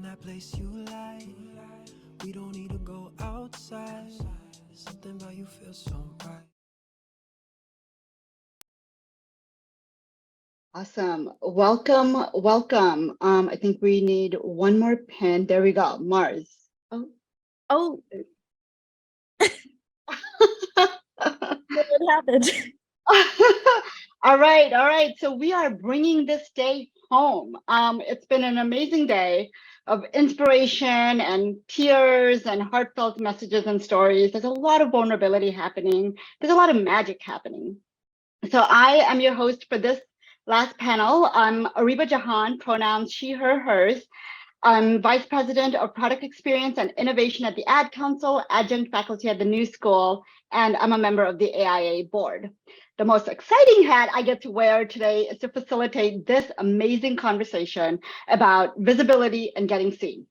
that place you like. We don't need to go outside. Something about you feels so right. Awesome. Welcome, welcome. I think we need one more pin. There we go. Mars. Oh. Oh, what happened? All right, all right. So we are bringing this day home. It's been an amazing day of inspiration and tears and heartfelt messages and stories. There's a lot of vulnerability happening. There's a lot of magic happening. So I am your host for this last panel. I'm Ariba Jahan, pronouns she, her, hers. I'm Vice President of Product Experience and Innovation at the Ad Council, adjunct faculty at the New School, and I'm a member of the AIA board. The most exciting hat I get to wear today is to facilitate this amazing conversation about visibility and getting seen.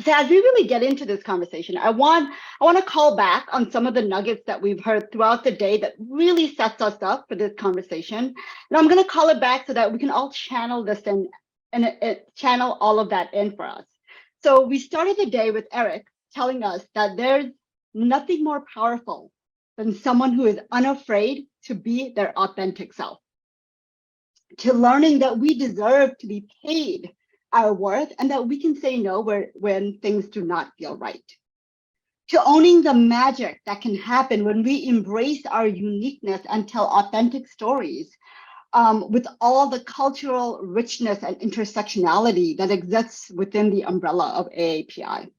So as we really get into this conversation, I want to call back on some of the nuggets that we've heard throughout the day that really sets us up for this conversation. And I'm going to call it back so that we can all channel this in and channel all of that in for us. So we started the day with Eric telling us that there's nothing more powerful than someone who is unafraid to be their authentic self, to learning that we deserve to be paid our worth and that we can say no when things do not feel right, to owning the magic that can happen when we embrace our uniqueness and tell authentic stories with all the cultural richness and intersectionality that exists within the umbrella of AAPI.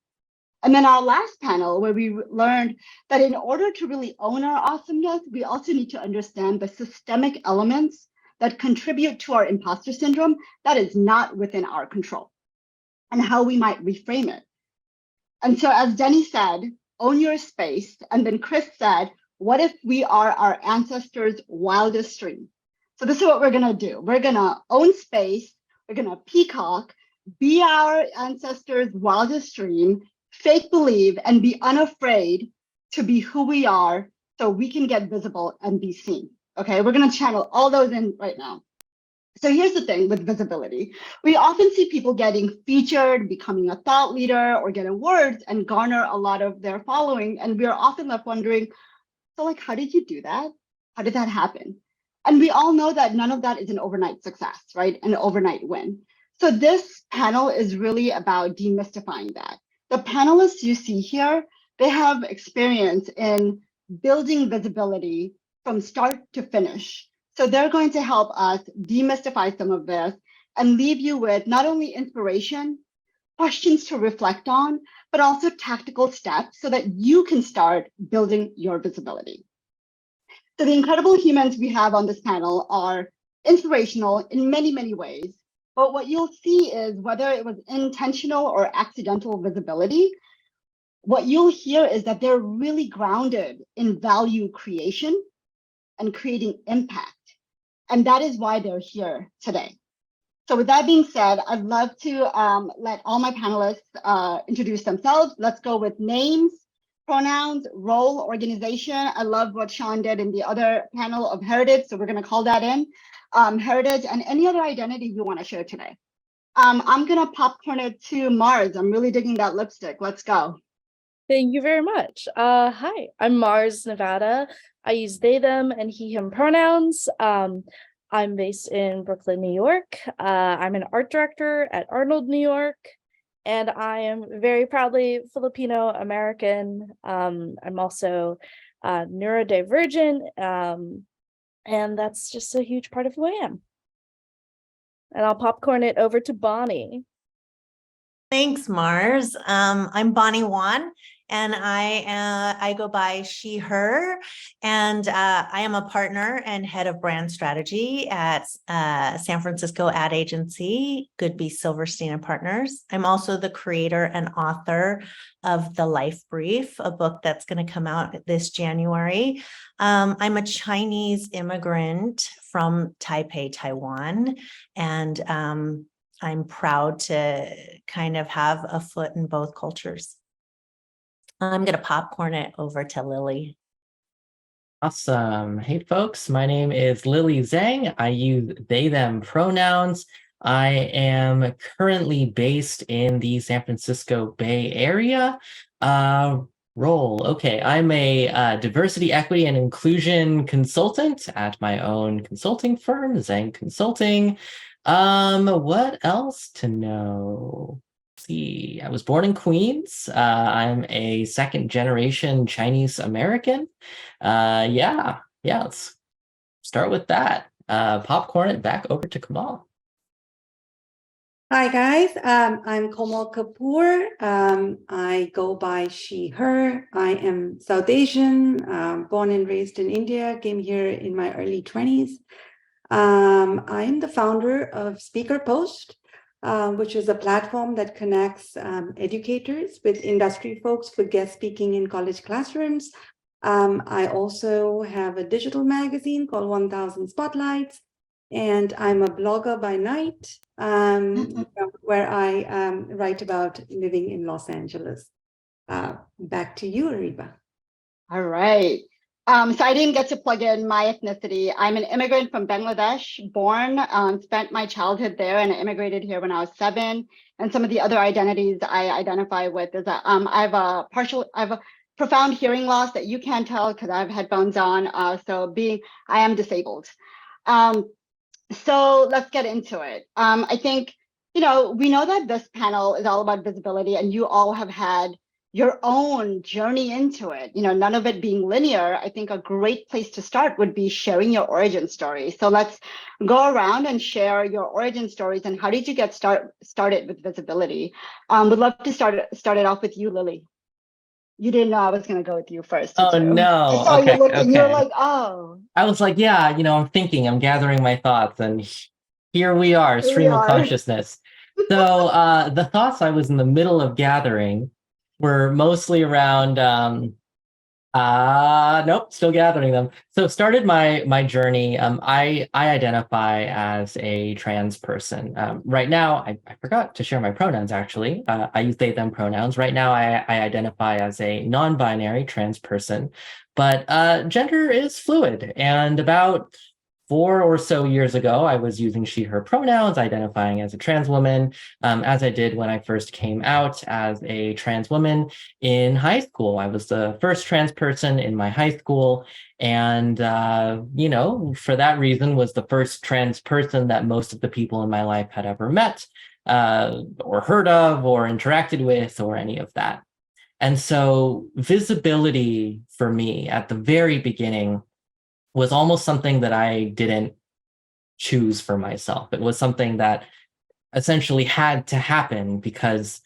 And then our last panel, where we learned that in order to really own our awesomeness, we also need to understand the systemic elements that contribute to our imposter syndrome that is not within our control, and how we might reframe it. And so as Denny said, own your space. And then Chris said, what if we are our ancestors' wildest dream? So this is what we're gonna do. We're gonna own space, we're gonna peacock, be our ancestors' wildest dream, fake believe, and be unafraid to be who we are so we can get visible and be seen. Okay, we're gonna channel all those in right now. So here's the thing with visibility. We often see people getting featured, becoming a thought leader, or get awards and garner a lot of their following. And we are often left wondering, so like, how did you do that? How did that happen? And we all know that none of that is an overnight success, right? An overnight win. So this panel is really about demystifying that. The panelists you see here, they have experience in building visibility from start to finish. So they're going to help us demystify some of this and leave you with not only inspiration, questions to reflect on, but also tactical steps so that you can start building your visibility. So the incredible humans we have on this panel are inspirational in many, many ways. But what you'll see is whether it was intentional or accidental visibility, what you'll hear is that they're really grounded in value creation and creating impact. And that is why they're here today. So with that being said, I'd love to let all my panelists introduce themselves. Let's go with names, pronouns, role, organization. I love what Sean did in the other panel of heritage, so we're going to call that in. Heritage and any other identity you want to share today. I'm going to popcorn it to Mars. I'm really digging that lipstick. Let's go. Thank you very much. Hi, I'm Mars, Nevada. I use they, them, and he, him pronouns. I'm based in Brooklyn, New York. I'm an art director at Arnold, New York, and I am very proudly Filipino American. I'm also neurodivergent, and that's just a huge part of who I am. And I'll popcorn it over to Bonnie. Thanks, Mars. I'm Bonnie Wan, and I go by she, her, and I am a partner and head of brand strategy at San Francisco ad agency, Goodby Silverstein and Partners. I'm also the creator and author of The Life Brief, a book that's going to come out this January. I'm a Chinese immigrant from Taipei, Taiwan, and I'm proud to kind of have a foot in both cultures. I'm going to popcorn it over to Lily. Awesome. Hey, folks, my name is Lily Zheng. I use they, them pronouns. I am currently based in the San Francisco Bay Area. Role. Okay, I'm a diversity, equity, and inclusion consultant at my own consulting firm, Zheng Consulting. What else to know? Let's see, I was born in Queens. I'm a second generation Chinese American. Yeah, let's start with that. Popcorn it back over to Kamal. Hi guys, I'm Komal Kapoor. I go by she, her. I am South Asian, born and raised in India, came here in my early 20s. I'm the founder of Speaker Post, which is a platform that connects educators with industry folks for guest speaking in college classrooms. I also have a digital magazine called 1000 Spotlights, and I'm a blogger by night, where I write about living in Los Angeles. Back to you, Ariba. All right. So I didn't get to plug in my ethnicity. I'm an immigrant from Bangladesh, born, spent my childhood there, and I immigrated here when I was 7. And some of the other identities I identify with is that I have a profound hearing loss that you can't tell because I have headphones on. I am disabled. So let's get into it. I think, we know that this panel is all about visibility, and you all have had your own journey into it, none of it being linear. I think a great place to start would be sharing your origin story. So let's go around and share your origin stories and how did you get started with visibility? Would love to start it off with you, Lily. You didn't know I was going to go with you first. Oh, no. I saw you looking, you're like, oh. I was like, yeah, I'm thinking, I'm gathering my thoughts, and here we are, stream of consciousness. So the thoughts I was in the middle of gathering were mostly around, nope, still gathering them. So started my journey. I identify as a trans person. Right now, I forgot to share my pronouns, actually. I use they, them pronouns. Right now, I identify as a non-binary trans person, but gender is fluid. And about 4 or so years ago, I was using she, her pronouns, identifying as a trans woman, as I did when I first came out as a trans woman in high school. I was the first trans person in my high school. And, for that reason, was the first trans person that most of the people in my life had ever met, or heard of, or interacted with, or any of that. And so visibility for me at the very beginning was almost something that I didn't choose for myself. It was something that essentially had to happen because,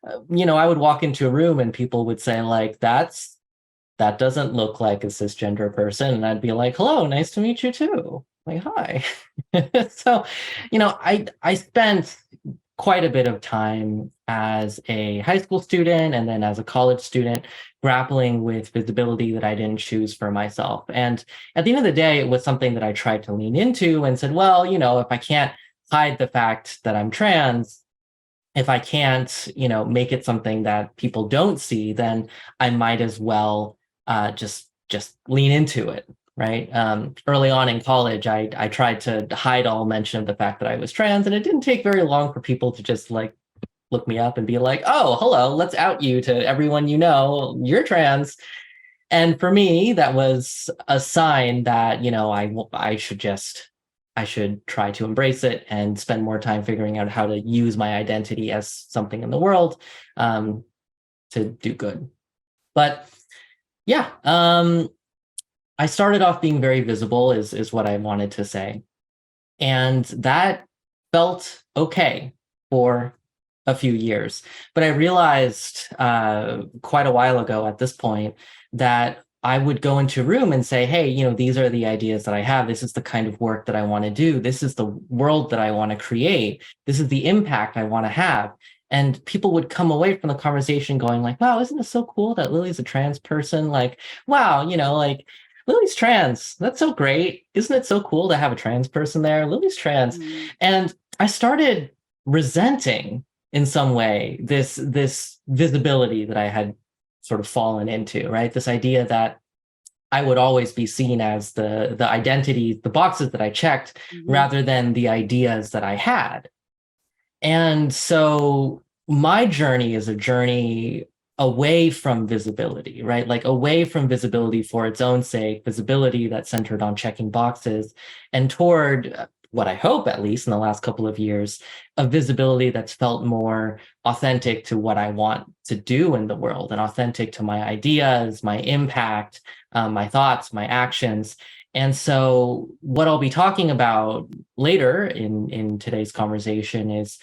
I would walk into a room and people would say like, that doesn't look like a cisgender person. And I'd be like, hello, nice to meet you too. Like, hi. So, I spent quite a bit of time as a high school student and then as a college student grappling with visibility that I didn't choose for myself. And at the end of the day, it was something that I tried to lean into and said, well, if I can't hide the fact that I'm trans, if I can't, make it something that people don't see, then I might as well just lean into it. Right. Early on in college, I tried to hide all mention of the fact that I was trans, and it didn't take very long for people to just like look me up and be like, oh, hello, let's out you to everyone you're trans. And for me, that was a sign that, I should try to embrace it and spend more time figuring out how to use my identity as something in the world to do good. But yeah, I started off being very visible is what I wanted to say. And that felt okay for a few years. But I realized quite a while ago at this point that I would go into a room and say, hey, these are the ideas that I have. This is the kind of work that I want to do. This is the world that I want to create. This is the impact I want to have. And people would come away from the conversation going like, wow, isn't it so cool that Lily's a trans person? Like, wow, like, Lily's trans. That's so great. Isn't it so cool to have a trans person there? Lily's trans. Mm-hmm. And I started resenting in some way this visibility that I had sort of fallen into, right? This idea that I would always be seen as the identity, the boxes that I checked, mm-hmm. rather than the ideas that I had. And so my journey is a journey away from visibility, right? Like away from visibility for its own sake, visibility that's centered on checking boxes, and toward what I hope, at least in the last couple of years, a visibility that's felt more authentic to what I want to do in the world and authentic to my ideas, my impact, my thoughts, my actions. And so what I'll be talking about later in today's conversation is,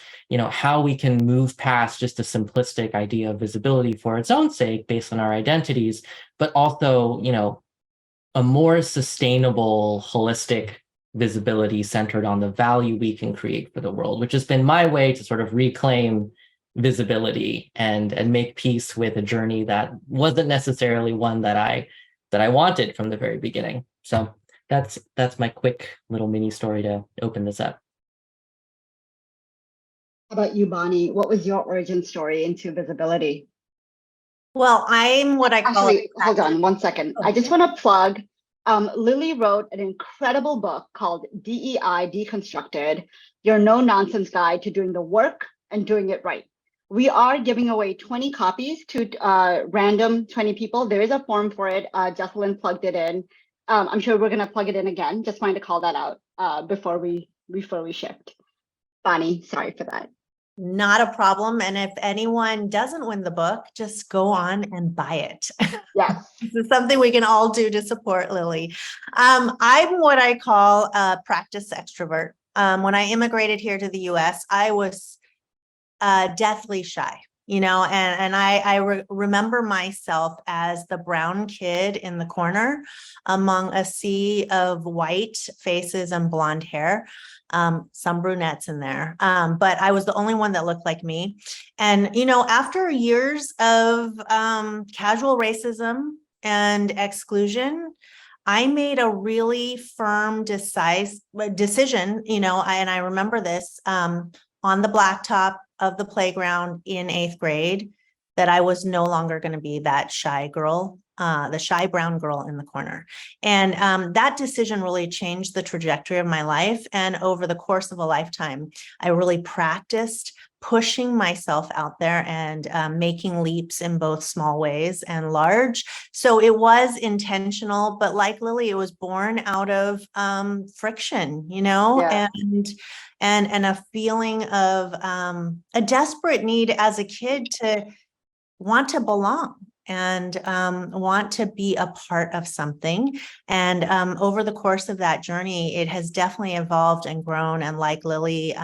how we can move past just a simplistic idea of visibility for its own sake based on our identities, but also, a more sustainable, holistic visibility centered on the value we can create for the world, which has been my way to sort of reclaim visibility and make peace with a journey that wasn't necessarily one that I wanted from the very beginning. So that's my quick little mini story to open this up. How about you, Bonnie? What was your origin story into visibility? Well, I'm what I call Actually, hold on 1 second. I just want to plug. Lily wrote an incredible book called DEI Deconstructed, Your No Nonsense Guide to Doing the Work and Doing It Right. We are giving away 20 copies to random 20 people. There is a form for it. Jesselyn plugged it in. I'm sure we're going to plug it in again. Just wanted to call that out before we shift. Bonnie, sorry for that. Not a problem. And if anyone doesn't win the book, just go on and buy it. Yes. This is something we can all do to support Lily. I'm what I call a practice extrovert. When I immigrated here to the US, I was deathly shy, and I remember myself as the brown kid in the corner among a sea of white faces and blonde hair. Some brunettes in there, but I was the only one that looked like me. And, after years of casual racism and exclusion, I made a really firm decision, and I remember this on the blacktop of the playground in 8th grade, that I was no longer going to be that shy girl, the shy brown girl in the corner. And that decision really changed the trajectory of my life. And over the course of a lifetime, I really practiced pushing myself out there and making leaps in both small ways and large. So it was intentional, but like Lily, it was born out of friction, Yeah. and a feeling of a desperate need as a kid to want to belong and want to be a part of something. And over the course of that journey, it has definitely evolved and grown. And like Lily,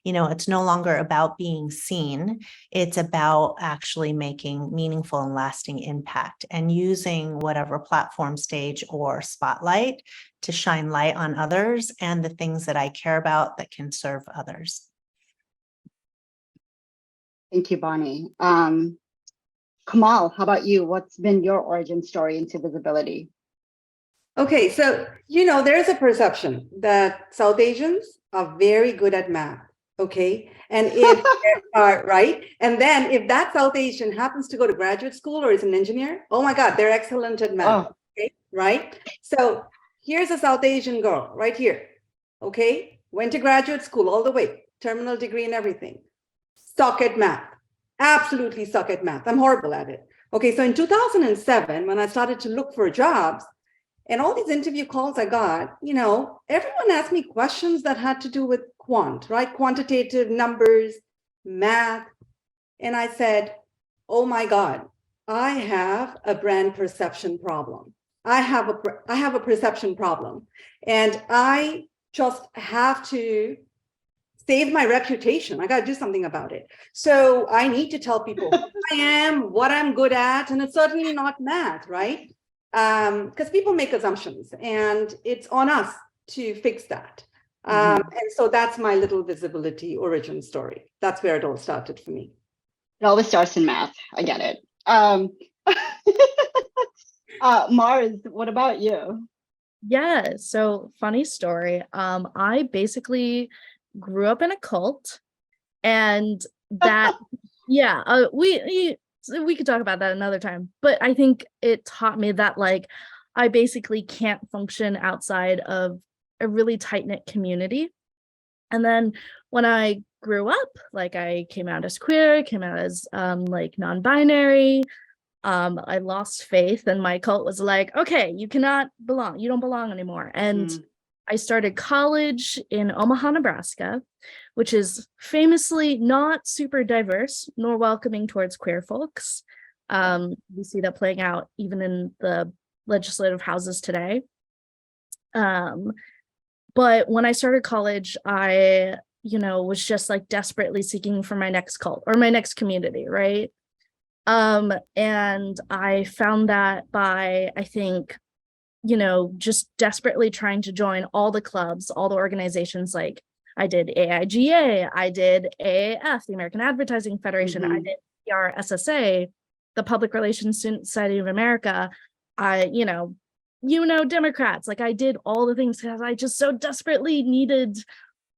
it's no longer about being seen. It's about actually making meaningful and lasting impact and using whatever platform, stage, or spotlight to shine light on others and the things that I care about that can serve others. Thank you, Bonnie. Kamal, how about you? What's been your origin story into visibility? Okay, so there's a perception that South Asians are very good at math. Okay, and if right, and then if that South Asian happens to go to graduate school or is an engineer, oh my God, they're excellent at math. Oh. Okay, right. So here's a South Asian girl right here. Okay, went to graduate school all the way, terminal degree and everything. Suck at math. Absolutely suck at math. I'm horrible at it. Okay, so in 2007, when I started to look for jobs, and all these interview calls I got, everyone asked me questions that had to do with quant, right? Quantitative numbers, math. And I said, oh my God, I have a brand perception problem. I have a perception problem. And I just have to save my reputation. I got to do something about it. So I need to tell people who I am, what I'm good at, and it's certainly not math, right? Because people make assumptions and it's on us to fix that. And so that's my little visibility origin story. That's where it all started for me. It always starts in math. I get it. Mars, what about you? Yeah, so funny story. I basically grew up in a cult, and that we could talk about that another time, but I think it taught me that I basically can't function outside of a really tight-knit community. And then when I grew up, like I came out as queer, came out as like non-binary, I lost faith, and my cult was like, okay, you cannot belong, you don't belong anymore. And I started college in Omaha, Nebraska, which is famously not super diverse nor welcoming towards queer folks. We see that playing out even in the legislative houses today. But when I started college, I, was just like desperately seeking for my next cult or my next community, right? And I found that by, I think, just desperately trying to join all the clubs, all the organizations. Like I did AIGA, I did AAF, the American Advertising Federation, I did PRSSA, the Public Relations Student Society of America. Democrats, like I did all the things because I just so desperately needed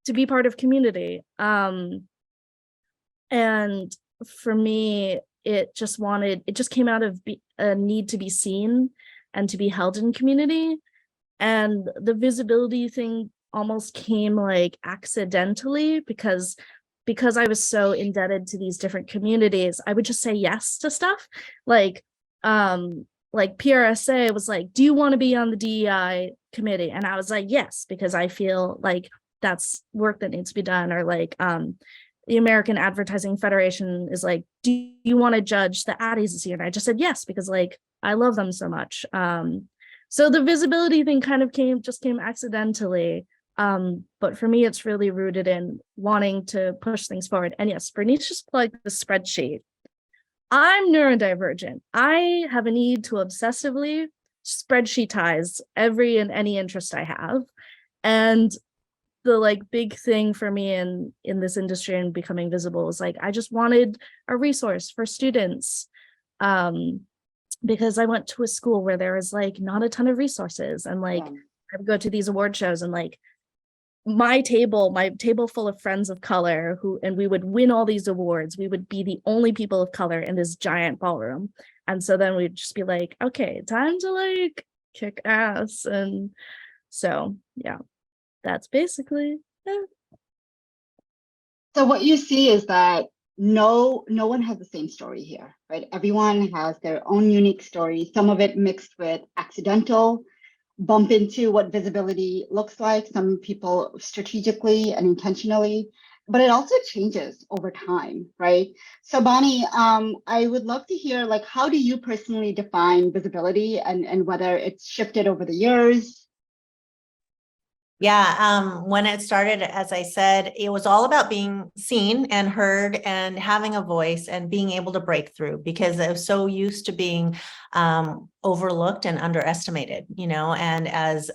to be part of community. And for me, it just came out of a need to be seen and to be held in community. And the visibility thing almost came like accidentally because I was so indebted to these different communities. I would just say yes to stuff. Like PRSA was like, do you want to be on the DEI committee? And I was like, yes, because I feel like that's work that needs to be done. Or like the American Advertising Federation is like, do you want to judge the Addies this year? And I just said yes, because like I love them so much. So the visibility thing kind of came accidentally. But for me, it's really rooted in wanting to push things forward. And yes, Bernice just plugged the spreadsheet. I'm neurodivergent. I have a need to obsessively spreadsheetize every and any interest I have. And the like big thing for me in this industry and becoming visible is like, I just wanted a resource for students. Because I went to a school where there was like not a ton of resources, and like I would go to these award shows and like my table full of friends of color and we would win all these awards. We would be the only people of color in this giant ballroom. And so then we'd just be like, okay, time to like kick ass. And so, yeah, that's basically it. So what you see is that no one has the same story here, right? Everyone has their own unique story, some of it mixed with accidental bump into what visibility looks like, some people strategically and intentionally, but it also changes over time, right? So Bonnie, I would love to hear, like, how do you personally define visibility and whether it's shifted over the years? Yeah, when it started, as I said, it was all about being seen and heard and having a voice and being able to break through, because I was so used to being overlooked and underestimated, and as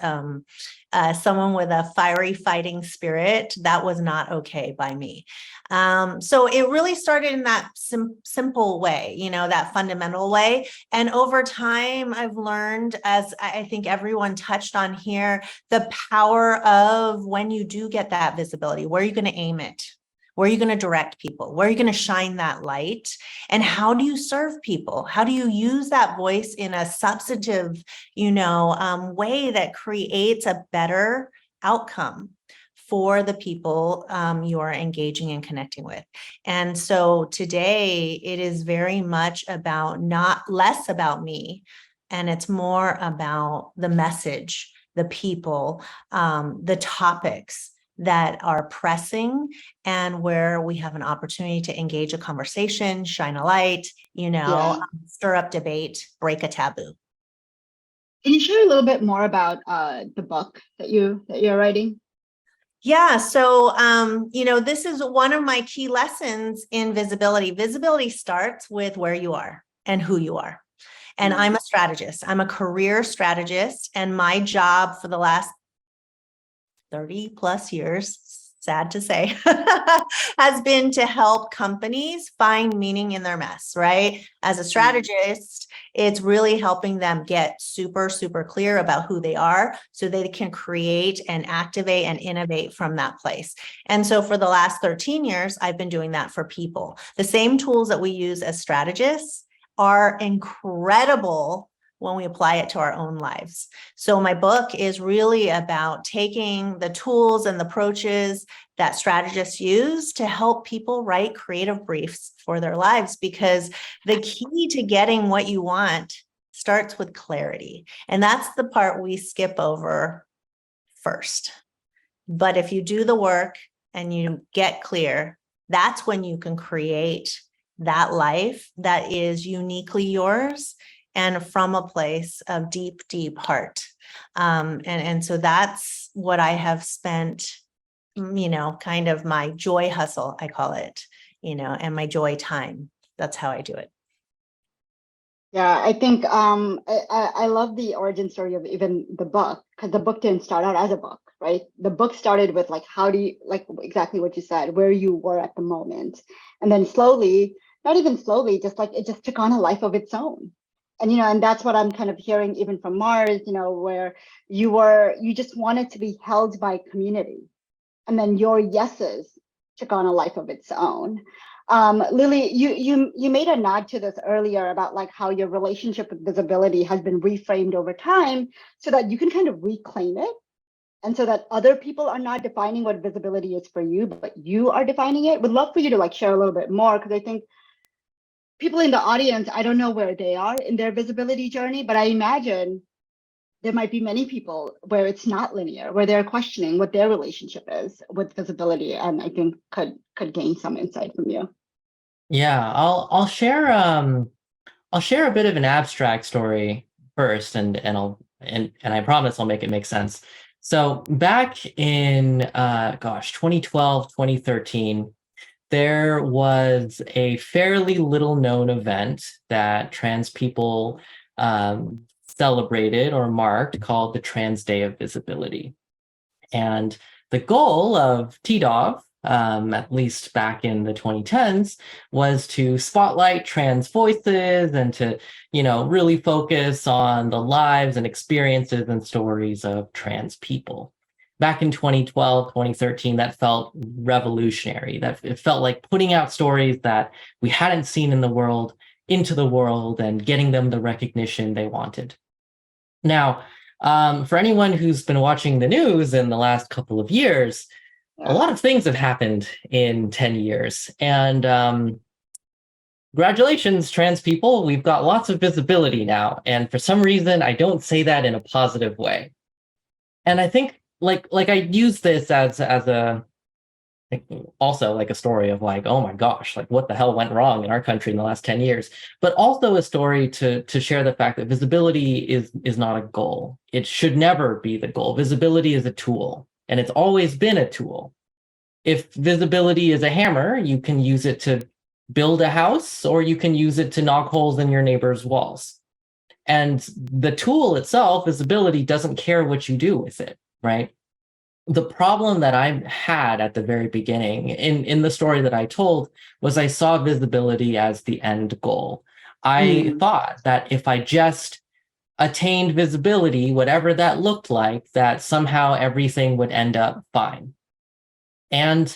someone with a fiery fighting spirit, that was not okay by me. So it really started in that simple way, that fundamental way. And over time, I've learned, as I think everyone touched on here, the power of when you do get that visibility. Where are you going to aim it? Where are you going to direct people? Where are you going to shine that light? And how do you serve people? How do you use that voice in a substantive, way that creates a better outcome for the people you are engaging and connecting with? And so today it is very much about less about me, and it's more about the message, the people, the topics that are pressing, and where we have an opportunity to engage a conversation, shine a light, stir up debate, break a taboo. Can you share a little bit more about the book that you're writing? Yeah. So, this is one of my key lessons in visibility. Visibility starts with where you are and who you are. And I'm a strategist. I'm a career strategist. And my job for the last 30 plus years, sad to say, has been to help companies find meaning in their mess, right? As a strategist, it's really helping them get super, super clear about who they are so they can create and activate and innovate from that place. And so for the last 13 years, I've been doing that for people. The same tools that we use as strategists are incredible when we apply it to our own lives. So my book is really about taking the tools and the approaches that strategists use to help people write creative briefs for their lives, because the key to getting what you want starts with clarity. And that's the part we skip over first. But if you do the work and you get clear, that's when you can create that life that is uniquely yours and from a place of deep, deep heart. And so that's what I have spent, kind of my joy hustle, I call it, and my joy time. That's how I do it. Yeah, I think I love the origin story of even the book, because the book didn't start out as a book, right? The book started with like, how do you, like exactly what you said, where you were at the moment. And then slowly, not even slowly, just like it just took on a life of its own. And, and that's what I'm kind of hearing even from Mars, where you just wanted to be held by community. And then your yeses took on a life of its own. Lily, you made a nod to this earlier about like how your relationship with visibility has been reframed over time so that you can kind of reclaim it, and so that other people are not defining what visibility is for you, but you are defining it. Would love for you to like share a little bit more, because I think people in the audience, I don't know where they are in their visibility journey, but I imagine there might be many people where it's not linear, where they're questioning what their relationship is with visibility, and I think could gain some insight from you. Yeah, I'll share I'll share a bit of an abstract story first, and I promise I'll make it make sense. So back in 2012, 2013, there was a fairly little known event that trans people celebrated or marked called the Trans Day of Visibility. And the goal of TDOV, at least back in the 2010s, was to spotlight trans voices and to, really focus on the lives and experiences and stories of trans people. Back in 2012, 2013, that felt revolutionary. That it felt like putting out stories that we hadn't seen in the world into the world and getting them the recognition they wanted. Now, for anyone who's been watching the news in the last couple of years, a lot of things have happened in 10 years. And congratulations, trans people. We've got lots of visibility now. And for some reason, I don't say that in a positive way. And I think like I use this as a also like a story of like, oh my gosh, like what the hell went wrong in our country in the last 10 years, but also a story to share the fact that visibility is not a goal. It should never be the goal. Visibility is a tool, and it's always been a tool. If visibility is a hammer, you can use it to build a house, or you can use it to knock holes in your neighbor's walls. And the tool itself, visibility, doesn't care what you do with it, right? The problem that I had at the very beginning in the story that I told was I saw visibility as the end goal. I thought that if I just attained visibility, whatever that looked like, that somehow everything would end up fine. And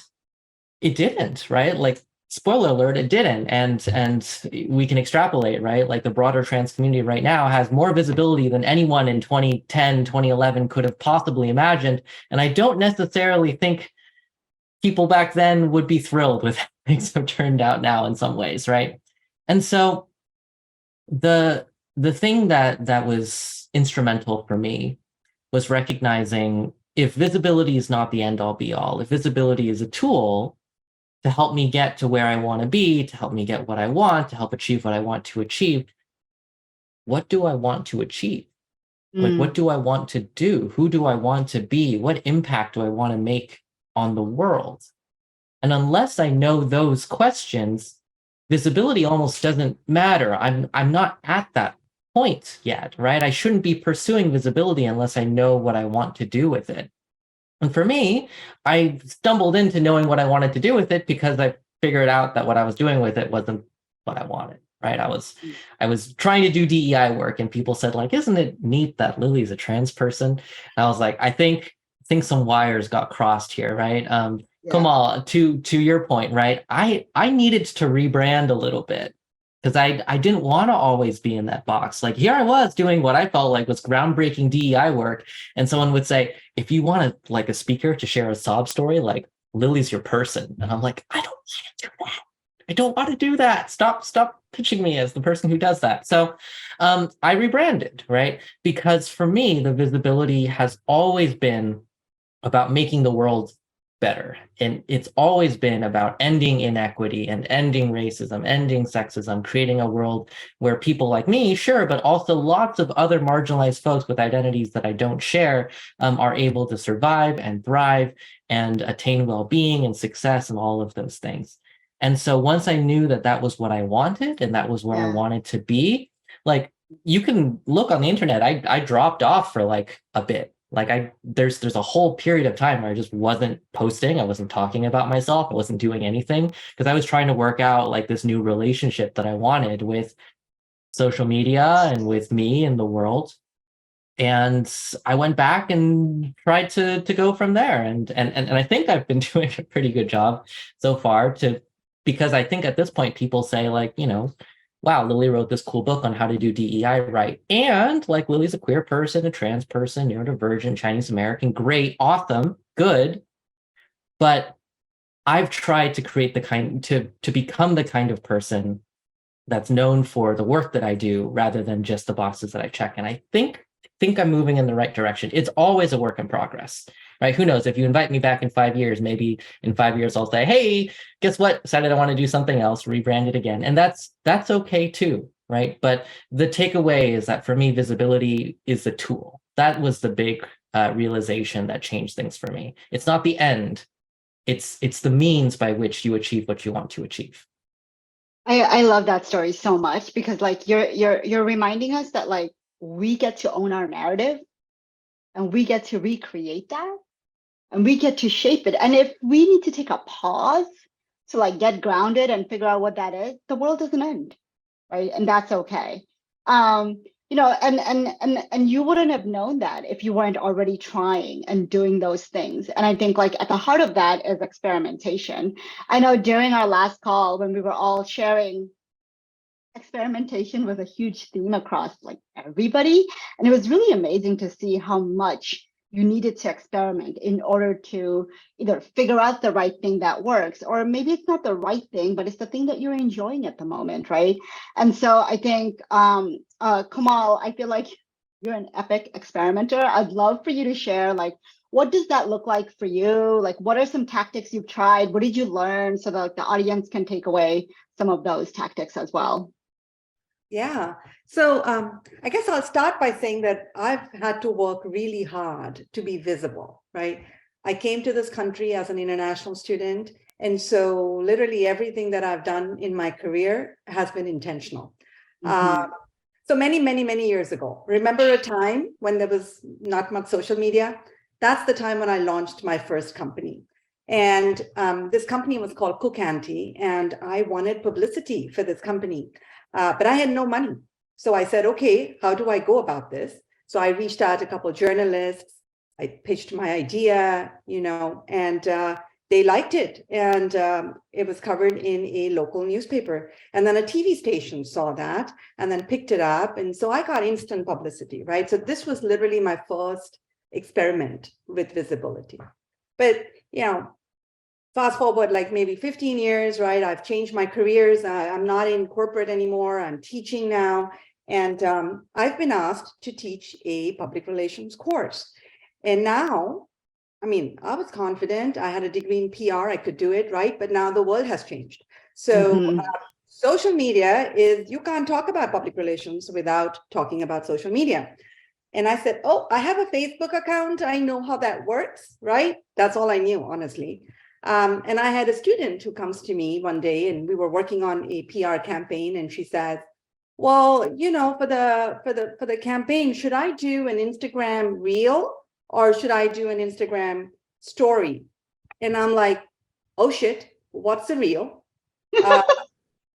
it didn't, right? Like, spoiler alert, it didn't. And we can extrapolate, right? Like the broader trans community right now has more visibility than anyone in 2010, 2011 could have possibly imagined. And I don't necessarily think people back then would be thrilled with how things have turned out now in some ways, right? And so the thing that was instrumental for me was recognizing, if visibility is not the end all be all, if visibility is a tool to help me get to where I want to be, to help me get what I want, to help achieve what I want to achieve, what do I want to achieve? Like, what do I want to do? Who do I want to be? What impact do I want to make on the world? And unless I know those questions, visibility almost doesn't matter. I'm not at that point yet, right? I shouldn't be pursuing visibility unless I know what I want to do with it. And for me, I stumbled into knowing what I wanted to do with it because I figured out that what I was doing with it wasn't what I wanted, right? I was trying to do DEI work, and people said, like, isn't it neat that Lily's a trans person? And I was like, I think some wires got crossed here, right? Komal, to your point, right? I needed to rebrand a little bit. because I didn't want to always be in that box. Like here I was doing what I felt like was groundbreaking DEI work, and someone would say, if you want a speaker to share a sob story, like Lily's your person, and I'm like, I don't want to do that. I don't want to do that. Stop pitching me as the person who does that. So I rebranded, right? Because for me, the visibility has always been about making the world better. And it's always been about ending inequity and ending racism, ending sexism, creating a world where people like me, sure, but also lots of other marginalized folks with identities that I don't share are able to survive and thrive and attain well-being and success and all of those things. And so once I knew that that was what I wanted and that was where I wanted to be, like you can look on the internet, I dropped off for like a bit. Like there's a whole period of time where I just wasn't posting, I wasn't talking about myself, I wasn't doing anything because I was trying to work out like this new relationship that I wanted with social media and with me and the world. And I went back and tried to go from there. And I think I've been doing a pretty good job so far because I think at this point people say like, wow, Lily wrote this cool book on how to do DEI right. And like Lily's a queer person, a trans person, neurodivergent, Chinese American, great, awesome, good. But I've tried to create to become the kind of person that's known for the work that I do rather than just the boxes that I check. And I think I'm moving in the right direction. It's always a work in progress, right? Who knows? If you invite me back in 5 years, maybe in 5 years I'll say, hey, guess what? Decided I want to do something else, rebrand it again. And that's okay too, right? But the takeaway is that for me, visibility is the tool. That was the big realization that changed things for me. It's not the end. It's the means by which you achieve what you want to achieve. I love that story so much because like you're reminding us that like we get to own our narrative and we get to recreate that and we get to shape it. And if we need to take a pause to like get grounded and figure out what that is, the world doesn't end, right? And that's okay. And you wouldn't have known that if you weren't already trying and doing those things. And I think like at the heart of that is experimentation. I know during our last call when we were all sharing, experimentation was a huge theme across like everybody. And it was really amazing to see how much you needed to experiment in order to either figure out the right thing that works, or maybe it's not the right thing, but it's the thing that you're enjoying at the moment, right? And so I think, Komal, I feel like you're an epic experimenter. I'd love for you to share, like, what does that look like for you? Like, what are some tactics you've tried? What did you learn so that like, the audience can take away some of those tactics as well? Yeah. So I guess I'll start by saying that I've had to work really hard to be visible, right? I came to this country as an international student. And so literally everything that I've done in my career has been intentional. So many years ago, remember a time when there was not much social media? That's the time when I launched my first company. And this company was called Cook Auntie, and I wanted publicity for this company. But I had no money. So I said, okay, how do I go about this? So I reached out to a couple of journalists. I pitched my idea, and they liked it. And it was covered in a local newspaper. And then a TV station saw that and then picked it up. And so I got instant publicity, right? So this was literally my first experiment with visibility. But, fast forward like maybe 15 years, right? I've changed my careers. I'm not in corporate anymore. I'm teaching now. And I've been asked to teach a public relations course. And now, I was confident. I had a degree in PR. I could do it, right? But now the world has changed. So social media is, you can't talk about public relations without talking about social media. And I said, oh, I have a Facebook account. I know how that works, right? That's all I knew, honestly. And I had a student who comes to me one day and we were working on a PR campaign, and she says, well, for the campaign, should I do an Instagram reel or should I do an Instagram story? And I'm like, oh shit, what's a reel?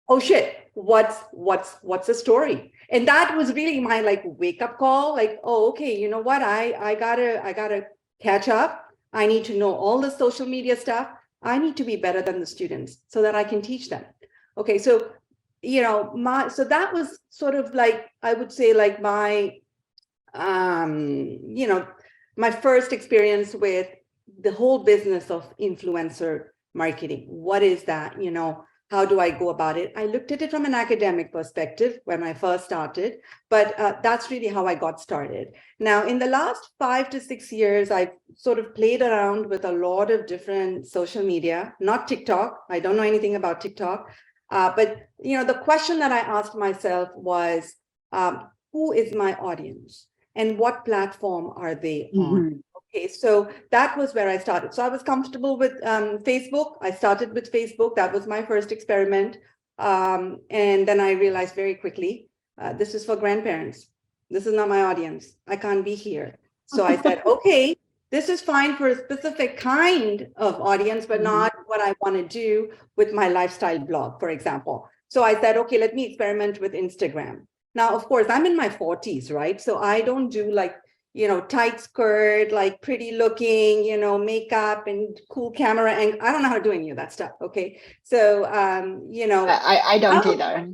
Oh shit, what's a story? And that was really my like wake up call. Like, oh, okay, you know what? I gotta catch up. I need to know all the social media stuff. I need to be better than the students so that I can teach them. Okay, so so that was sort of like, I would say, like my, my first experience with the whole business of influencer marketing. What is that? How do I go about it? I looked at it from an academic perspective when I first started, but that's really how I got started. Now, in the last 5 to 6 years, I've sort of played around with a lot of different social media, not TikTok. I don't know anything about TikTok. But, the question that I asked myself was, who is my audience and what platform are they on? Mhm. Okay, so that was where I started. So I was comfortable with Facebook. I started with Facebook. That was my first experiment. And then I realized very quickly, this is for grandparents. This is not my audience. I can't be here. So I said, okay, this is fine for a specific kind of audience, but not what I want to do with my lifestyle blog, for example. So I said, okay, let me experiment with Instagram. Now, of course, I'm in my 40s, right? So I don't do like, tight skirt, like pretty looking, makeup and cool camera. And I don't know how to do any of that stuff. Okay. So, I don't either.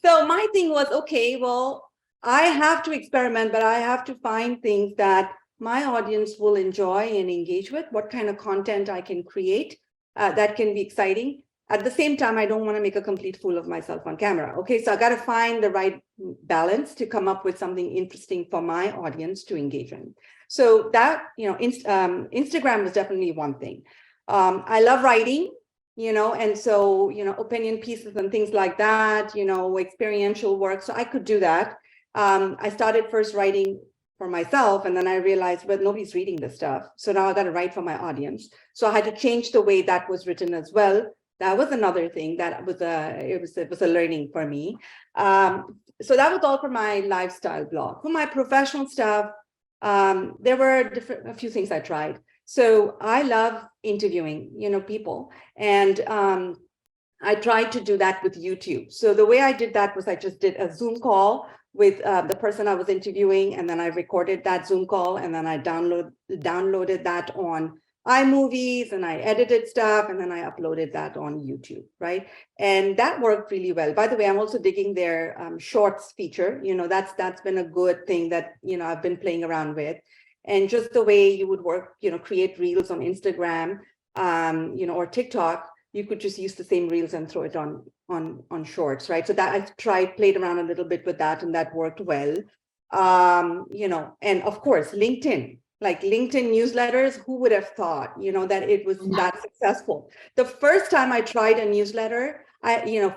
so my thing was, okay, well, I have to experiment, but I have to find things that my audience will enjoy and engage with, what kind of content I can create that can be exciting. At the same time, I don't want to make a complete fool of myself on camera. Okay, so I got to find the right balance to come up with something interesting for my audience to engage in. So that, Instagram was definitely one thing. I love writing, and so, opinion pieces and things like that, experiential work. So I could do that. I started first writing for myself, and then I realized, well, nobody's reading this stuff. So now I got to write for my audience. So I had to change the way that was written as well. That was another thing that was it was a learning for me. So that was all for my lifestyle blog. For my professional stuff, there were a few things I tried. So I love interviewing, people, and I tried to do that with YouTube. So the way I did that was I just did a Zoom call with the person I was interviewing, and then I recorded that Zoom call, and then I downloaded that on iMovies, and I edited stuff, and then I uploaded that on YouTube, right? And that worked really well. By the way, I'm also digging their shorts feature. That's been a good thing that I've been playing around with, and just the way you would work, create reels on Instagram, or TikTok. You could just use the same reels and throw it on shorts, right? So that I played around a little bit with that, and that worked well. And of course, LinkedIn. Like LinkedIn newsletters, who would have thought, that it was that successful? The first time I tried a newsletter,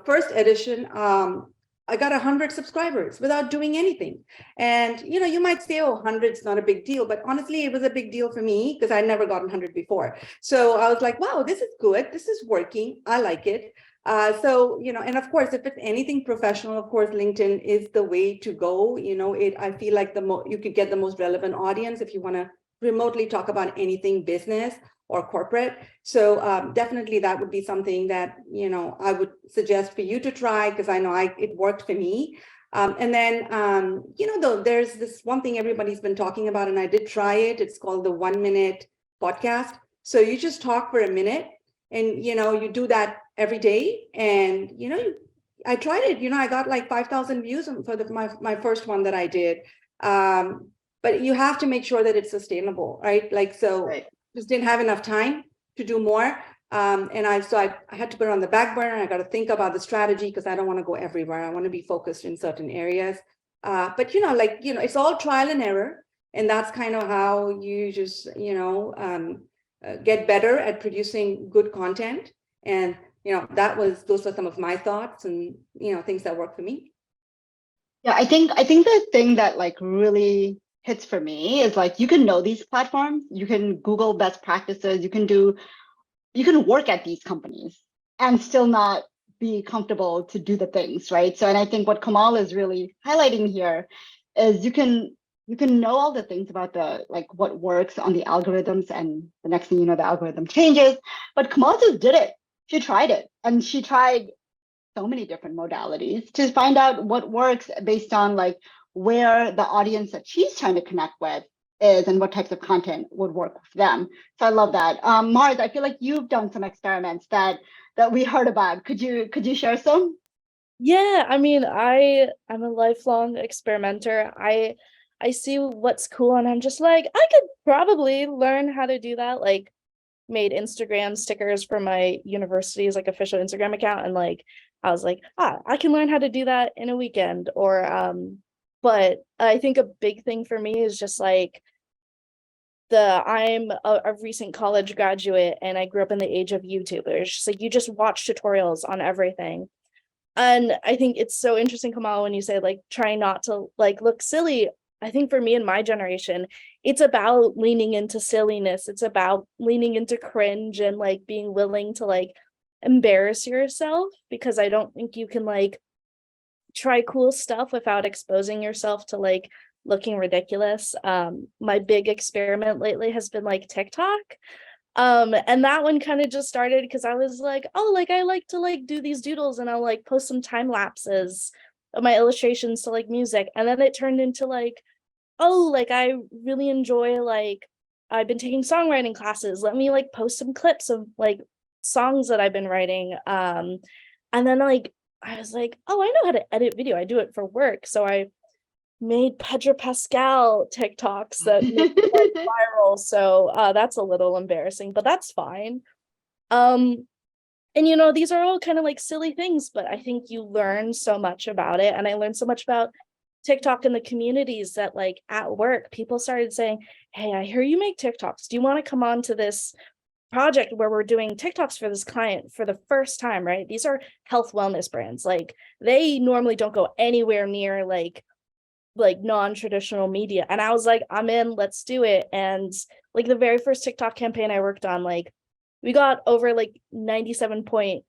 first edition, I got 100 subscribers without doing anything. And, you might say, oh, 100's not a big deal, but honestly, it was a big deal for me because I'd never gotten 100 before. So I was like, wow, this is good. This is working. I like it. So, and of course, if it's anything professional, of course, LinkedIn is the way to go. I feel like you could get the most relevant audience if you want to remotely talk about anything business or corporate. So definitely that would be something that, I would suggest for you to try, because I know it worked for me. And then, there's this one thing everybody's been talking about, and I did try it. It's called the 1 minute podcast. So you just talk for a minute, and, you do that every day. And, I tried it, I got like 5,000 views for my first one that I did. But you have to make sure that it's sustainable, right? Like, so Right. just didn't have enough time to do more. And I had to put it on the back burner. I got to think about the strategy because I don't want to go everywhere. I want to be focused in certain areas. But, it's all trial and error. And that's kind of how you just, get better at producing good content. And, those are some of my thoughts and, things that work for me. Yeah, I think the thing that like really hits for me is like you can know these platforms, you can Google best practices, you can work at these companies and still not be comfortable to do the things, right? So, and I think what Kamal is really highlighting here is you can know all the things about the like what works on the algorithms, and the next thing you know, the algorithm changes. But Kamal just did it. She tried it, and she tried so many different modalities to find out what works based on like where the audience that she's trying to connect with is and what types of content would work for them. So I love that. Mars, I feel like you've done some experiments that we heard about. Could you share some? Yeah, I mean, I'm a lifelong experimenter. I see what's cool and I'm just like, I could probably learn how to do that. Like made Instagram stickers for my university's like official Instagram account and like I was like, I can learn how to do that in a weekend or but I think a big thing for me is just like I'm a recent college graduate and I grew up in the age of YouTube. It's just like you just watch tutorials on everything. And I think it's so interesting, Kamal, when you say like try not to like look silly. I think for me and my generation, it's about leaning into silliness. It's about leaning into cringe and like being willing to like embarrass yourself because I don't think you can like try cool stuff without exposing yourself to like looking ridiculous. My big experiment lately has been like TikTok. And that one kind of just started because I was like, oh, like I like to like do these doodles and I'll like post some time lapses of my illustrations to like music. And then it turned into like, oh, like I really enjoy like I've been taking songwriting classes. Let me like post some clips of like songs that I've been writing. And then like I was like, oh, I know how to edit video. I do it for work. So I made Pedro Pascal TikToks that make it like viral. So that's a little embarrassing, but that's fine. Um, and you know, these are all kind of like silly things, but I think you learn so much about it. And I learned so much about TikTok and the communities that like at work, people started saying, hey, I hear you make TikToks. Do you want to come on to this project where we're doing TikToks for this client for the first time, right? These are health wellness brands. Like they normally don't go anywhere near like non-traditional media. And I was like, I'm in, let's do it. And like the very first TikTok campaign I worked on, like we got over like 97 point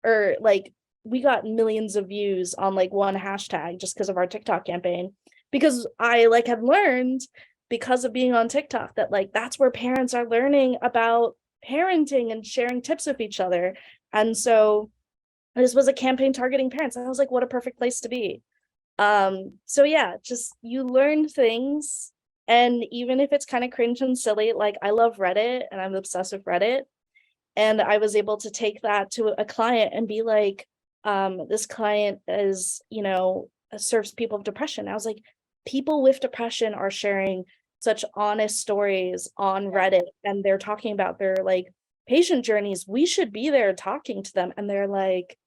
or like we got millions of views on like one hashtag just because of our TikTok campaign. Because I like had learned because of being on TikTok that like that's where parents are learning about parenting and sharing tips with each other. And so this was a campaign targeting parents. And I was like, what a perfect place to be. So yeah, just you learn things, and even if it's kind of cringe and silly, like I love Reddit and I'm obsessed with Reddit, and I was able to take that to a client and be like, this client is, you know, serves people with depression. I was like, people with depression are sharing such honest stories on Reddit and they're talking about their like patient journeys. We should be there talking to them. And they're like,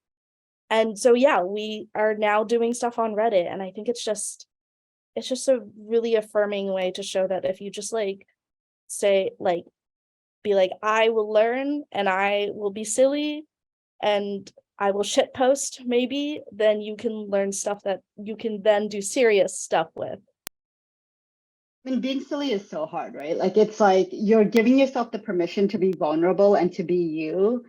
and so yeah, we are now doing stuff on Reddit. And I think it's just a really affirming way to show that if you just like say like be like, I will learn and I will be silly and I will shit post maybe, then you can learn stuff that you can then do serious stuff with. I mean, being silly is so hard, right? Like it's like you're giving yourself the permission to be vulnerable and to be you.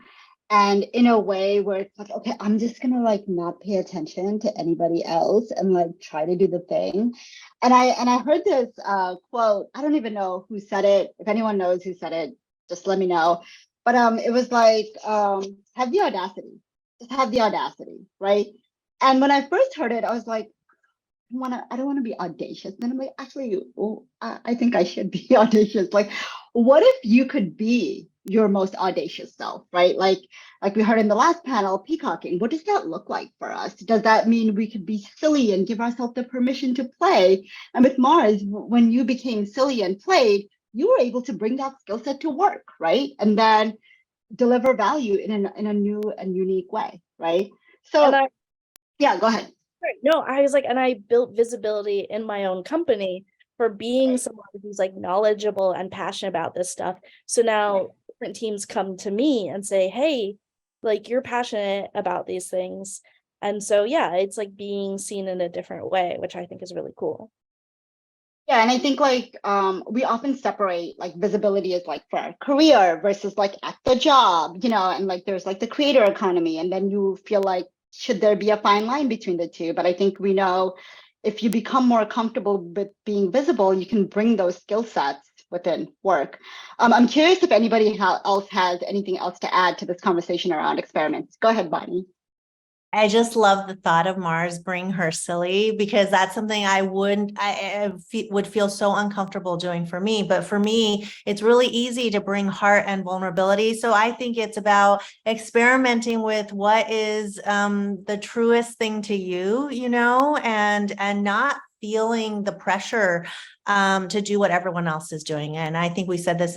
And in a way where it's like, okay, I'm just gonna like not pay attention to anybody else and like try to do the thing. And I heard this quote, I don't even know who said it. If anyone knows who said it, just let me know. But it was like, have the audacity. Just have the audacity, right? And when I first heard it, I was like, I don't want to be audacious. Then I'm like, actually, oh, I think I should be audacious. Like, what if you could be your most audacious self, right? Like we heard in the last panel, peacocking. What does that look like for us? Does that mean we could be silly and give ourselves the permission to play? And with Mars, when you became silly and played, you were able to bring that skill set to work, right? And then deliver value in a new and unique way, right? And So I yeah, go ahead. no, I was like, and I built visibility in my own company for being someone who's like knowledgeable and passionate about this stuff. So now different teams come to me and say, hey, like you're passionate about these things. And so yeah, it's like being seen in a different way, which I think is really cool. Yeah, and I think like we often separate like visibility is like for our career versus like at the job, you know, and like there's like the creator economy, and then you feel like should there be a fine line between the two? But I think we know if you become more comfortable with being visible, you can bring those skill sets within work. I'm curious if anybody else has anything else to add to this conversation around experiments. Go ahead, Bonnie. I just love the thought of Mars bring her silly, because that's something I would feel so uncomfortable doing for me. But for me, it's really easy to bring heart and vulnerability. So I think it's about experimenting with what is the truest thing to you, and not feeling the pressure to do what everyone else is doing. And I think we said this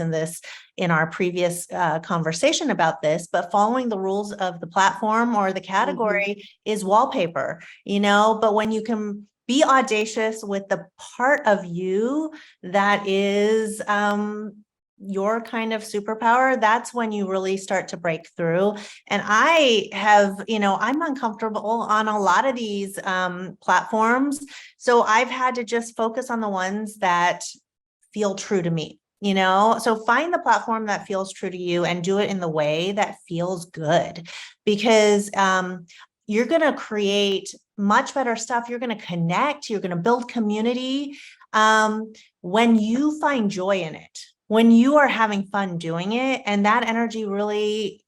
in our previous conversation about this, but following the rules of the platform or the category is wallpaper, but when you can be audacious with the part of you that is your kind of superpower, that's when you really start to break through. And I'm uncomfortable on a lot of these platforms. So I've had to just focus on the ones that feel true to me. So find the platform that feels true to you and do it in the way that feels good, because you're going to create much better stuff. You're going to connect, you're going to build community when you find joy in it, when you are having fun doing it. And that energy really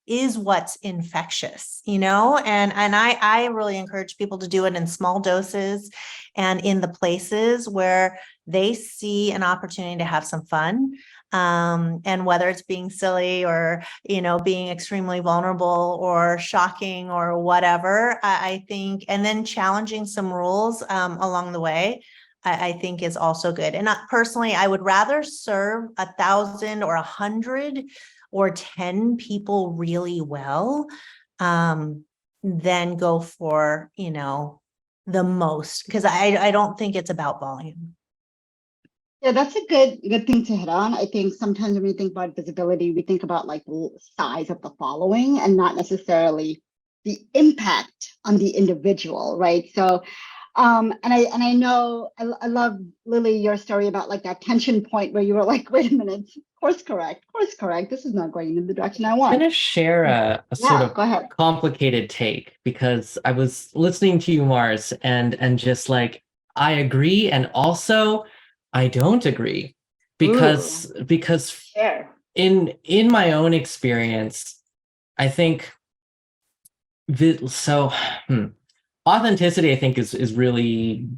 is what's infectious, and I really encourage people to do it in small doses and in the places where they see an opportunity to have some fun. And whether it's being silly or, being extremely vulnerable or shocking or whatever, I think, and then challenging some rules along the way, I think is also good. And personally, I would rather serve 1,000 or 100 or 10 people really well than go for, the most, because I don't think it's about volume. Yeah, that's a good thing to hit on. I think sometimes when we think about visibility, we think about like the size of the following and not necessarily the impact on the individual, right? So, and I know I love, Lily, your story about like that tension point where you were like, wait a minute, course correct. This is not going in the direction I I'm want. going to share a sort of Go ahead. complicated take, because I was listening to you, Mars, and just like, I agree, and also I don't agree, because Share. in my own experience, I think authenticity, I think, is really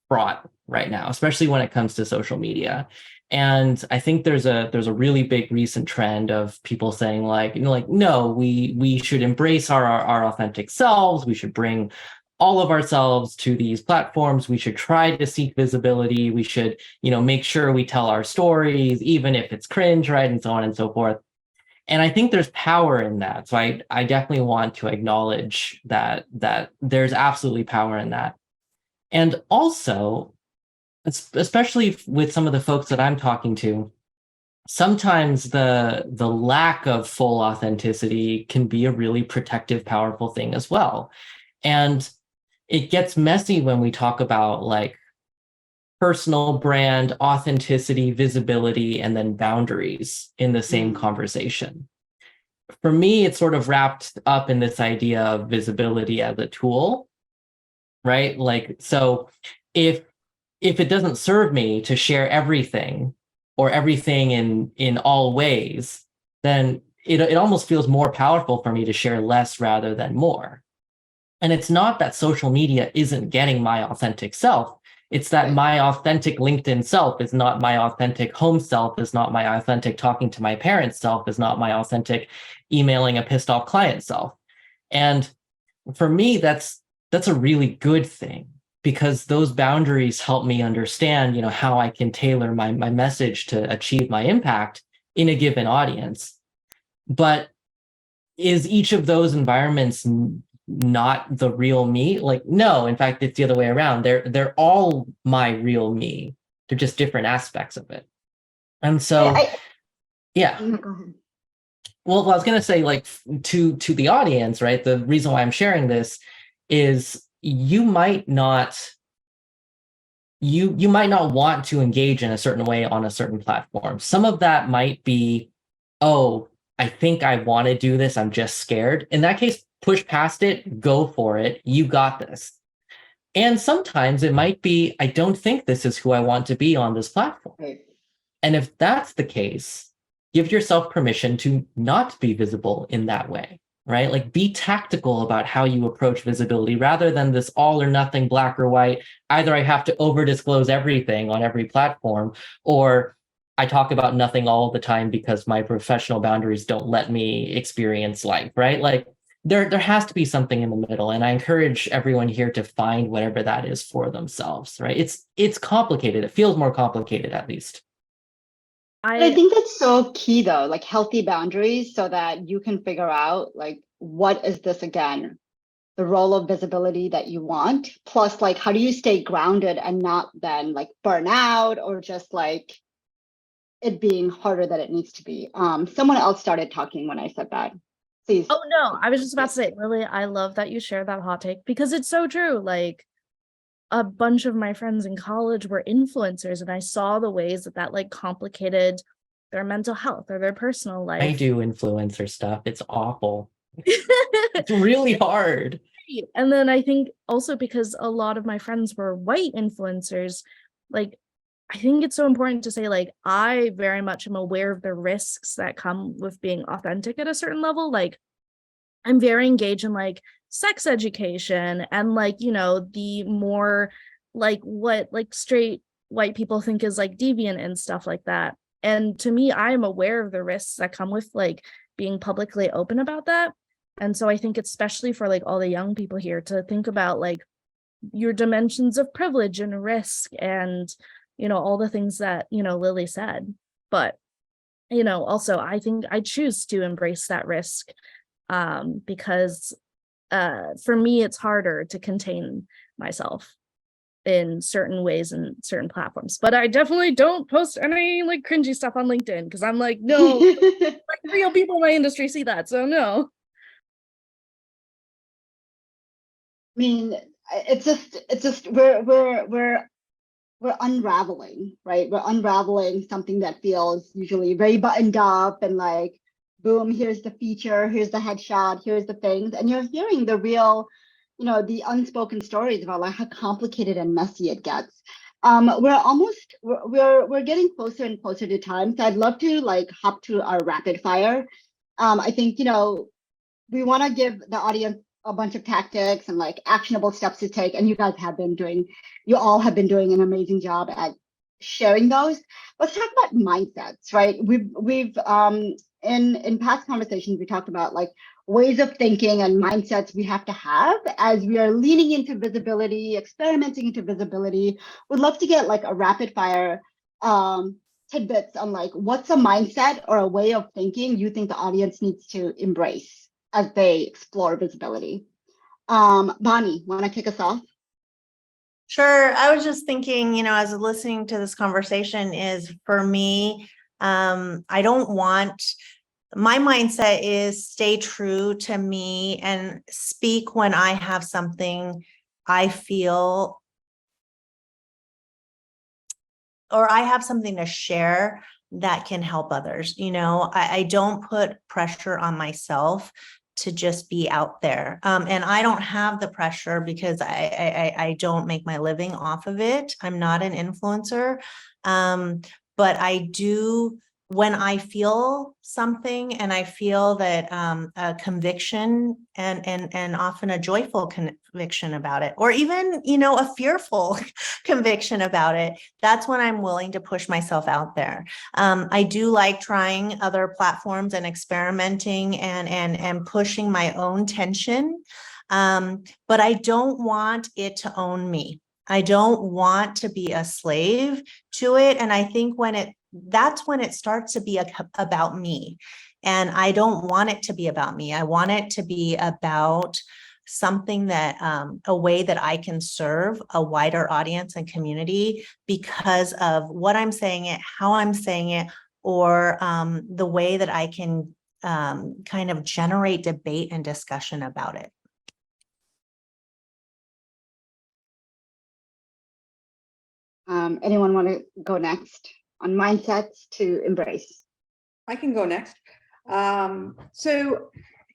fraught right now, especially when it comes to social media. And I think there's a really big recent trend of people saying like, no, we should embrace our authentic selves. We should bring all of ourselves to these platforms. We should try to seek visibility. We should, make sure we tell our stories, even if it's cringe, right? And so on and so forth. And I think there's power in that. So I definitely want to acknowledge that there's absolutely power in that. And also, especially with some of the folks that I'm talking to, sometimes the lack of full authenticity can be a really protective, powerful thing as well. And it gets messy when we talk about like personal brand, authenticity, visibility, and then boundaries in the same conversation. For me, it's sort of wrapped up in this idea of visibility as a tool, right? Like, so if it doesn't serve me to share everything or everything in all ways, then it almost feels more powerful for me to share less rather than more. And it's not that social media isn't getting my authentic self. It's that my authentic LinkedIn self is not my authentic home self, is not my authentic talking to my parents self, is not my authentic emailing a pissed off client self. And for me, that's a really good thing, because those boundaries help me understand, how I can tailor my message to achieve my impact in a given audience. But is each of those environments not the real me? Like, no, in fact, it's the other way around. They're all my real me. They're just different aspects of it. And so, yeah. Go ahead. Well, I was going to say, like, to the audience, right? The reason why I'm sharing this is you might not want to engage in a certain way on a certain platform. Some of that might be, oh, I think I want to do this, I'm just scared. In that case, push past it, go for it. You got this. And sometimes it might be, I don't think this is who I want to be on this platform. Right. And if that's the case, give yourself permission to not be visible in that way, right? Like be tactical about how you approach visibility rather than this all or nothing, black or white. Either I have to over disclose everything on every platform, or I talk about nothing all the time because my professional boundaries don't let me experience life, right? Like there has to be something in the middle. And I encourage everyone here to find whatever that is for themselves, right? It's complicated. It feels more complicated at least. But I think that's so key though, like healthy boundaries so that you can figure out like, what is this again? The role of visibility that you want, plus like, how do you stay grounded and not then like burn out or just like it being harder than it needs to be. Someone else started talking when I said that. Please. Oh no, I was just about to say, really, I love that you shared that hot take because it's so true. Like a bunch of my friends in college were influencers and I saw the ways that that like complicated their mental health or their personal life. I do influencer stuff. It's awful. It's really hard. And then I think also because a lot of my friends were white influencers, like I think it's so important to say, like, I very much am aware of the risks that come with being authentic at a certain level. Like, I'm very engaged in like sex education and like, you know, the more like what like straight white people think is like deviant and stuff like that. And to me, I'm aware of the risks that come with like being publicly open about that. And so I think especially for like all the young people here to think about like your dimensions of privilege and risk and, you know, all the things that, you know, Lily said. But, you know, also I think I choose to embrace that risk because for me, it's harder to contain myself in certain ways and certain platforms. But I definitely don't post any like cringy stuff on LinkedIn because I'm like, no, like, real people in my industry see that. So no. I mean, it's just we're unraveling, right? We're unraveling something that feels usually very buttoned up and like, boom, here's the feature, here's the headshot, here's the things, and you're hearing the real, you know, the unspoken stories about like how complicated and messy it gets. We're getting closer and closer to time, so I'd love to like hop to our rapid fire. I think, you know, we want to give the audience a bunch of tactics and like actionable steps to take, and you all have been doing an amazing job at sharing those. Let's talk about mindsets, right? We've in past conversations we talked about like ways of thinking and mindsets we have to have as we are leaning into visibility, experimenting into visibility. Would love to get like a rapid fire tidbits on like what's a mindset or a way of thinking you think the audience needs to embrace as they explore visibility. Bonnie, want to kick us off? Sure. I was just thinking, you know, as listening to this conversation is for me, I don't want, my mindset is stay true to me and speak when I have something I feel or I have something to share that can help others. You know, I don't put pressure on myself to just be out there. And I don't have the pressure because I don't make my living off of it. I'm not an influencer. But I do, when I feel something and I feel that a conviction and often a joyful conviction about it, or even, you know, a fearful conviction about it, that's when I'm willing to push myself out there. I do like trying other platforms and experimenting and pushing my own tension. But I don't want it to own me. I don't want to be a slave to it. And I think that's when it starts to be about me. And I don't want it to be about me. I want it to be about something that a way that I can serve a wider audience and community because of what I'm saying it, how I'm saying it, or the way that I can kind of generate debate and discussion about it. Anyone want to go next on mindsets to embrace? I can go next. So,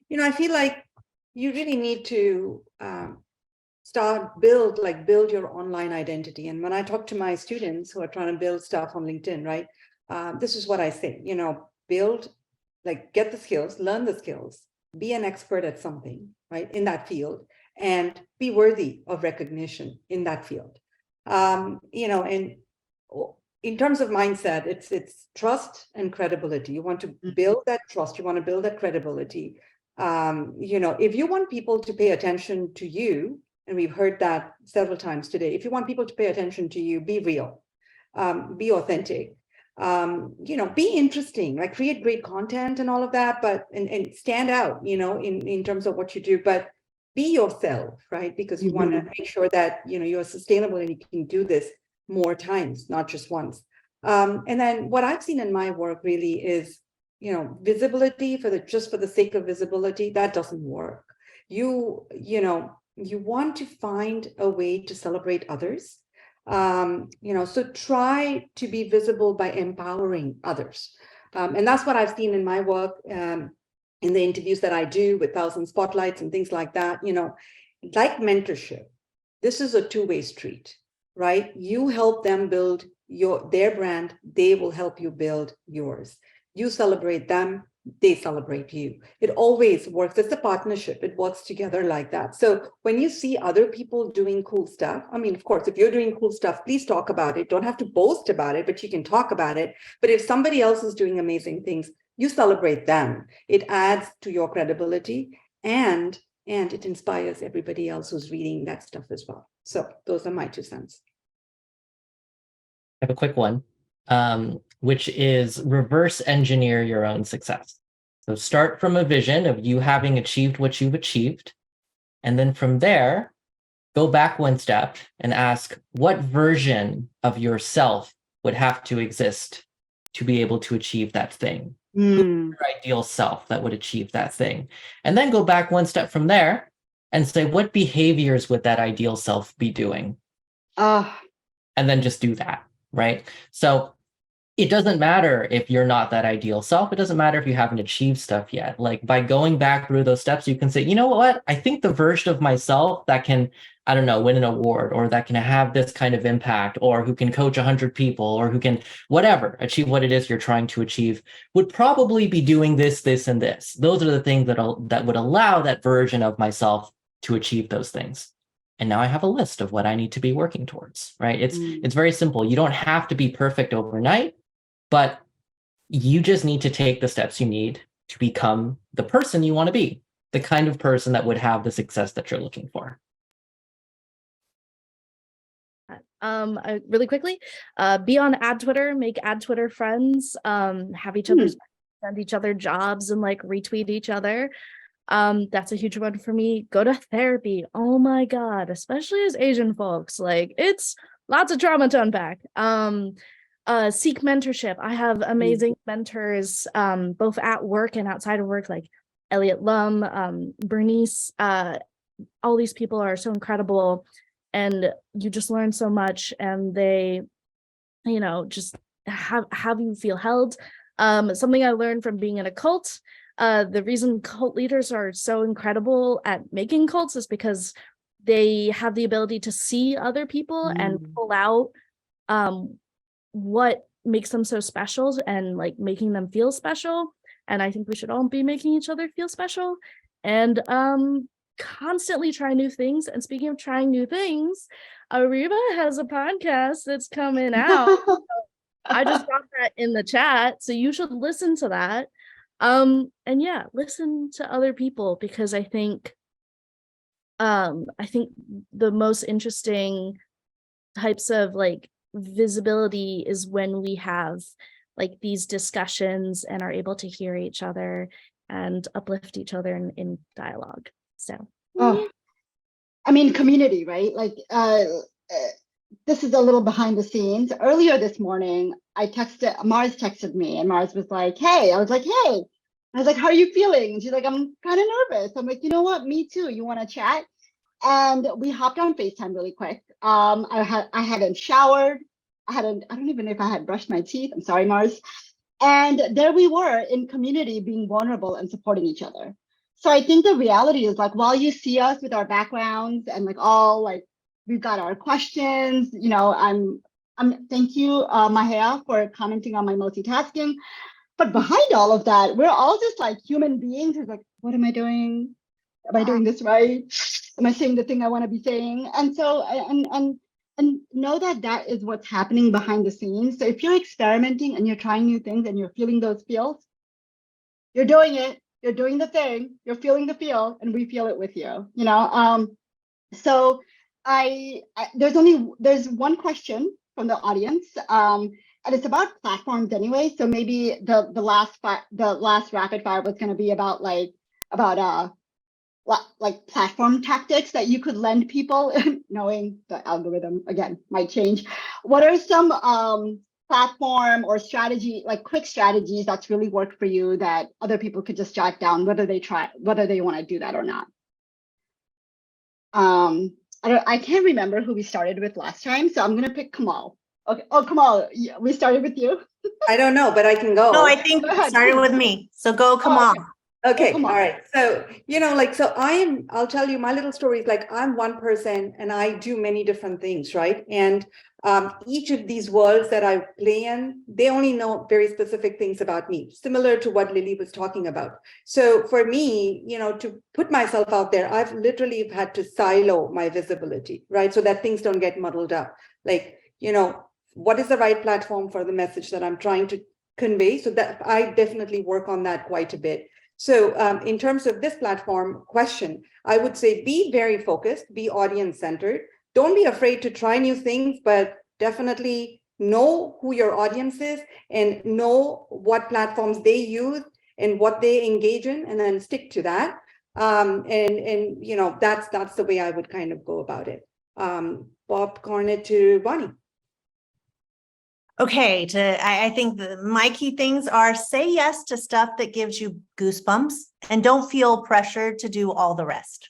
you know, I feel like you really need to build your online identity. And when I talk to my students who are trying to build stuff on LinkedIn, right, this is what I say, you know, get the skills, learn the skills, be an expert at something, right, in that field, and be worthy of recognition in that field. You know, and in terms of mindset, it's trust and credibility. You want to build that trust, you want to build that credibility. You know, if you want people to pay attention to you, and we've heard that several times today, if you want people to pay attention to you, be real, be authentic, you know, be interesting, like create great content and all of that, but and stand out, you know, in terms of what you do, but be yourself, right? Because you want to make sure that, you know, you're sustainable and you can do this more times, not just once. And then what I've seen in my work really is, you know, visibility just for the sake of visibility, that doesn't work. You know, you want to find a way to celebrate others. You know, so try to be visible by empowering others. And that's what I've seen in my work, in the interviews that I do with 1,000 spotlights and things like that. You know, like mentorship, this is a two-way street, right? You help them build their brand, they will help you build yours. You celebrate them, they celebrate you. It always works. It's a partnership. It works together like that. So when you see other people doing cool stuff, I mean, of course, if you're doing cool stuff, please talk about it. Don't have to boast about it, but you can talk about it. But if somebody else is doing amazing things, you celebrate them. It adds to your credibility, and it inspires everybody else who's reading that stuff as well. So those are my 2 cents. I have a quick one, which is reverse engineer your own success. So start from a vision of you having achieved what you've achieved. And then from there, go back one step and ask what version of yourself would have to exist to be able to achieve that thing. Who's your ideal self that would achieve that thing? And then go back one step from there and say, what behaviors would that ideal self be doing? And then just do that, right? So it doesn't matter if you're not that ideal self. It doesn't matter if you haven't achieved stuff yet. Like by going back through those steps, you can say, you know what? I think the version of myself that can, I don't know, win an award, or that can have this kind of impact, or who can coach 100 people, or who can whatever, achieve what it is you're trying to achieve, would probably be doing this, this, and this. Those are the things that would allow that version of myself to achieve those things. And now I have a list of what I need to be working towards, right? It's very simple. You don't have to be perfect overnight, but you just need to take the steps you need to become the person you want to be, the kind of person that would have the success that you're looking for. Really quickly, be on ad Twitter, make ad Twitter friends, have each other's send each other jobs and like retweet each other. That's a huge one for me. Go to therapy. Oh my God, especially as Asian folks, like it's lots of trauma to unpack. Seek mentorship. I have amazing mentors, both at work and outside of work, like Elliot Lum, Bernice. All these people are so incredible, and you just learn so much, and they, you know, just have you feel held. Something I learned from being in a cult, the reason cult leaders are so incredible at making cults is because they have the ability to see other people and pull out what makes them so special and like making them feel special. And I think we should all be making each other feel special, and constantly try new things. And speaking of trying new things, Ariba has a podcast that's coming out. I just got that in the chat, so you should listen to that. And yeah, listen to other people, because I think the most interesting types of like visibility is when we have like these discussions and are able to hear each other and uplift each other in dialogue. So I mean, community, right? Like this is a little behind the scenes. Earlier this morning, Mars texted me, and Mars was like, hey. I was like, hey. I was like, how are you feeling? And she's like, I'm kind of nervous. I'm like, you know what? Me too. You want to chat? And we hopped on FaceTime really quick. I hadn't showered. I don't even know if I had brushed my teeth. I'm sorry, Mars. And there we were in community, being vulnerable and supporting each other. So I think the reality is, like, while you see us with our backgrounds and like all like we've got our questions, you know, I'm thank you, Mahia, for commenting on my multitasking. But behind all of that, we're all just like human beings who's like, what am I doing? Am I doing this right? Am I saying the thing I want to be saying? And so, and know that that is what's happening behind the scenes. So if you're experimenting and you're trying new things and you're feeling those feels, you're doing it. You're doing the thing. You're feeling the feel, and we feel it with you. You know. So there's one question from the audience, and it's about platforms anyway. So maybe the last rapid fire was going to be about like platform tactics that you could lend people, knowing the algorithm again might change. What are some platform or strategy, like quick strategies that's really worked for you that other people could just jot down, whether they want to do that or not? I can't remember who we started with last time, so I'm gonna pick Kamal. Okay. Oh, Kamal, we started with you. I don't know, but I can go. No, I think it started with me. So go, Kamal. Okay, Come all on. right. So, I'll tell you my little story is like, I'm one person and I do many different things, right? And each of these worlds that I play in, they only know very specific things about me, similar to what Lily was talking about. So for me, to put myself out there, I've literally had to silo my visibility, right? So that things don't get muddled up. Like, what is the right platform for the message that I'm trying to convey? So that I definitely work on that quite a bit. So in terms of this platform question, I would say be very focused, be audience centered. Don't be afraid to try new things, but definitely know who your audience is and know what platforms they use and what they engage in, and then stick to that. That's the way I would kind of go about it. Popcorn it to Bonnie. Okay, I think my key things are say yes to stuff that gives you goosebumps and don't feel pressured to do all the rest,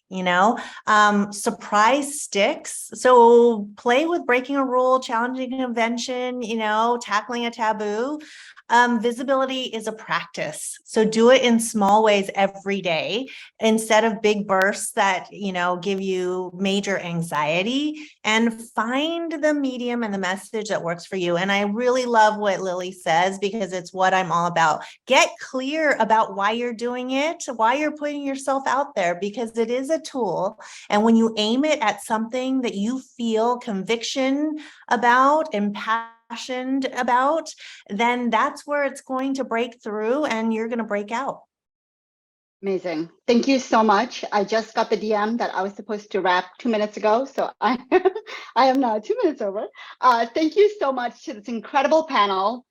surprise sticks. So play with breaking a rule, challenging a convention, tackling a taboo. Visibility is a practice. So do it in small ways every day instead of big bursts that, give you major anxiety, and find the medium and the message that works for you. And I really love what Lily says, because it's what I'm all about. Get clear about why you're doing it, why you're putting yourself out there, because it is a tool. And when you aim it at something that you feel conviction about and passionate about, then that's where it's going to break through and you're going to break out. Amazing. Thank you so much. I just got the DM that I was supposed to wrap 2 minutes ago, so I am now 2 minutes over. Thank you so much to this incredible panel.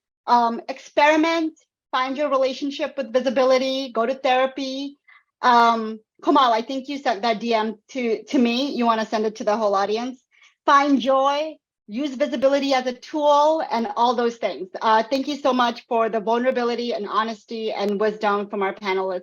Experiment, find your relationship with visibility, go to therapy. Komal, I think you sent that DM to me. You want to send it to the whole audience. Find joy, use visibility as a tool, and all those things. Thank you so much for the vulnerability and honesty and wisdom from our panelists.